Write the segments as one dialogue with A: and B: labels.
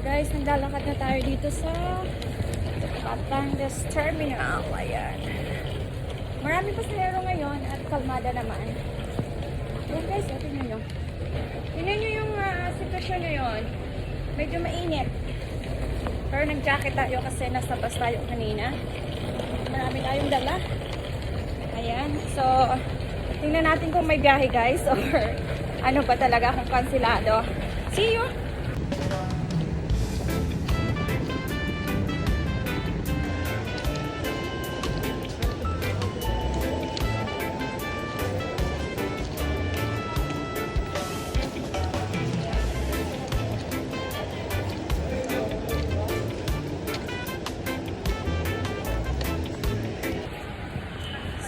A: Guys, naglalakad na tayo dito sa Batangas Terminal. Ayan. Marami pasahero ngayon at kalmada naman. Ayan guys, tingnan nyo. Tingnan nyo yung sitwasyon ngayon. Medyo mainit. Pero nag-jacket tayo kasi nasa bus tayo kanina. Marami tayong dala. Ayan. So, tingnan natin kung may biyahe guys or ano ba talaga kung kansilado. See you!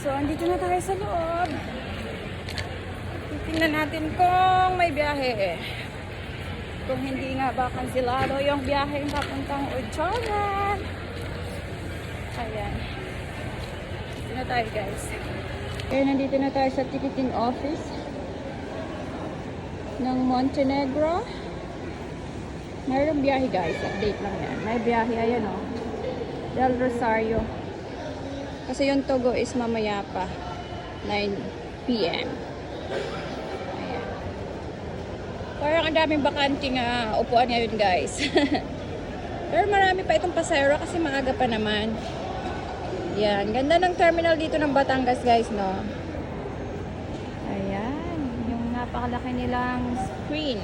A: So, andito na tayo sa loob. Tingnan natin kung may biyahe. Kung hindi nga ba kansilado yung biyahe papuntang Uchoran. Ayan. Dito na tayo guys. Kaya nandito na tayo sa ticketing office ng Montenegro. Mayroong biyahe guys. Update lang yan. May biyahe. Ayan o. Del Rosario. Kasi yung Togo is mamaya pa. 9 PM. Ayan. Parang ang daming bakanting upuan ngayon guys. Pero marami pa itong pasahero kasi maaga pa naman. Yan. Ganda ng terminal dito ng Batangas guys, no? Ayan. Yung napakalaki nilang screen.